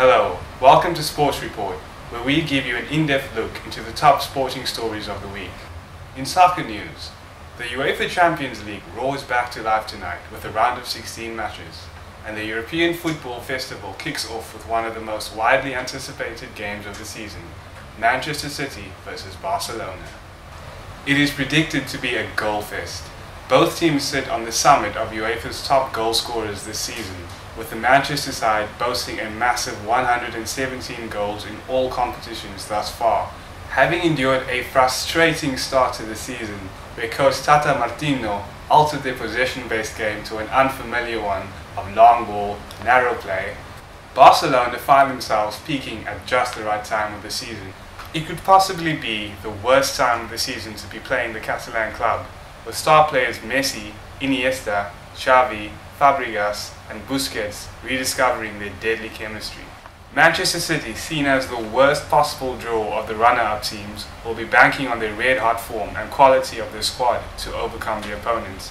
Hello, welcome to Sports Report, where we give you an in-depth look into the top sporting stories of the week. In soccer news, the UEFA Champions League roars back to life tonight with a round of 16 matches, and the European Football Festival kicks off with one of the most widely anticipated games of the season, Manchester City versus Barcelona. It is predicted to be a goal fest. Both teams sit on the summit of UEFA's top goal scorers this season, with the Manchester side boasting a massive 117 goals in all competitions thus far, having endured a frustrating start to the season where coach Tata Martino altered their possession-based game to an unfamiliar one of long ball, narrow play. Barcelona find themselves peaking at just the right time of the season. It could possibly be the worst time of the season to be playing the Catalan club, with star players Messi, Iniesta, Xavi, Fabregas and Busquets rediscovering their deadly chemistry. Manchester City, seen as the worst possible draw of the runner-up teams, will be banking on their red-hot form and quality of their squad to overcome the opponents.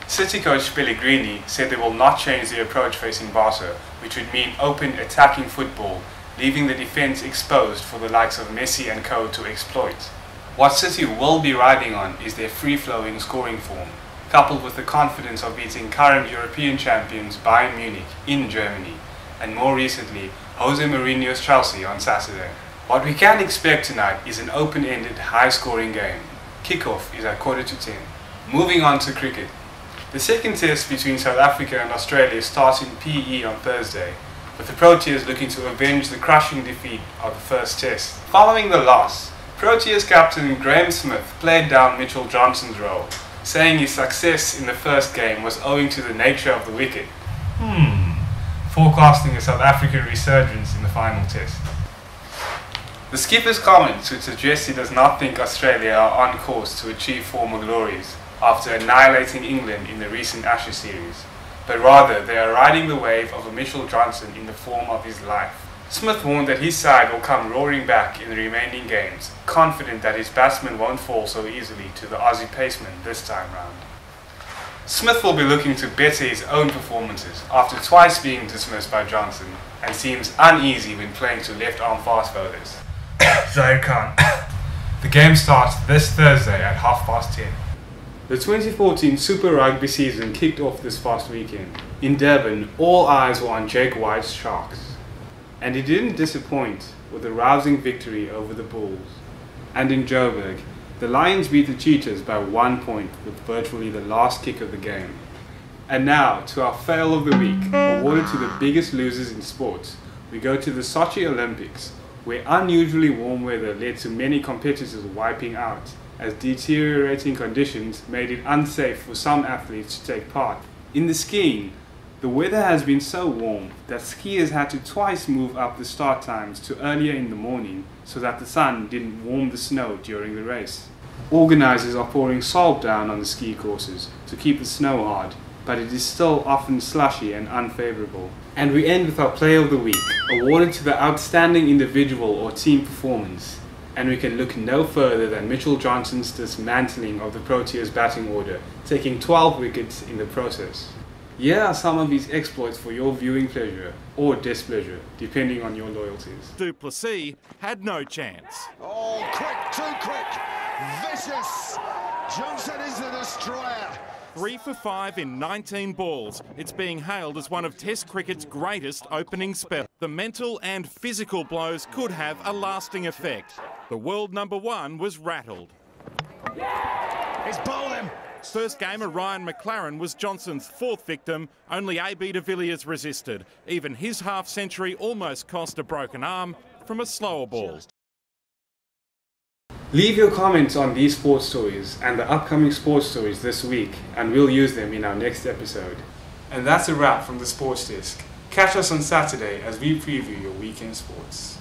City coach Pellegrini said they will not change their approach facing Barca, which would mean open attacking football, leaving the defence exposed for the likes of Messi and co to exploit. What City will be riding on is their free-flowing scoring form, coupled with the confidence of beating current European champions Bayern Munich in Germany, and more recently Jose Mourinho's Chelsea on Saturday. What we can expect tonight is an open-ended, high-scoring game. Kickoff is at 10:15. Moving on to cricket. The second test between South Africa and Australia starts in PE on Thursday, with the Proteas looking to avenge the crushing defeat of the first test. Following the loss, Protea's captain Graeme Smith played down Mitchell Johnson's role, saying his success in the first game was owing to the nature of the wicket. Forecasting a South African resurgence in the final test. The skipper's comments would suggest he does not think Australia are on course to achieve former glories after annihilating England in the recent Ashes series, but rather they are riding the wave of a Mitchell Johnson in the form of his life. Smith warned that his side will come roaring back in the remaining games, confident that his batsmen won't fall so easily to the Aussie paceman this time round. Smith will be looking to better his own performances after twice being dismissed by Johnson, and seems uneasy when playing to left-arm fast bowlers. Zair Khan. The game starts this Thursday at 10:30. The 2014 Super Rugby season kicked off this past weekend. In Durban, all eyes were on Jake White's Sharks, and he didn't disappoint with a rousing victory over the Bulls. And in Joburg, the Lions beat the Cheetahs by 1 point with virtually the last kick of the game. And now, to our fail of the week, awarded to the biggest losers in sports, we go to the Sochi Olympics, where unusually warm weather led to many competitors wiping out, as deteriorating conditions made it unsafe for some athletes to take part. In the skiing, the weather has been so warm that skiers had to twice move up the start times to earlier in the morning so that the sun didn't warm the snow during the race. Organisers are pouring salt down on the ski courses to keep the snow hard, but it is still often slushy and unfavourable. And we end with our Player of the Week, awarded to the outstanding individual or team performance. And we can look no further than Mitchell Johnson's dismantling of the Proteas batting order, taking 12 wickets in the process. Here are some of his exploits for your viewing pleasure or displeasure, depending on your loyalties. Du Plessis had no chance. Oh, quick, too quick, vicious. Johnson is the destroyer. 3 for 5 in 19 balls. It's being hailed as one of Test cricket's greatest opening spells. The mental and physical blows could have a lasting effect. The world number 1 was rattled. He's bowled him. First gamer Ryan McLaren was Johnson's 4th victim. Only AB de Villiers resisted. Even his half-century almost cost a broken arm from a slower ball. Leave your comments on these sports stories and the upcoming sports stories this week, and we'll use them in our next episode. And that's a wrap from the Sports Desk. Catch us on Saturday as we preview your weekend sports.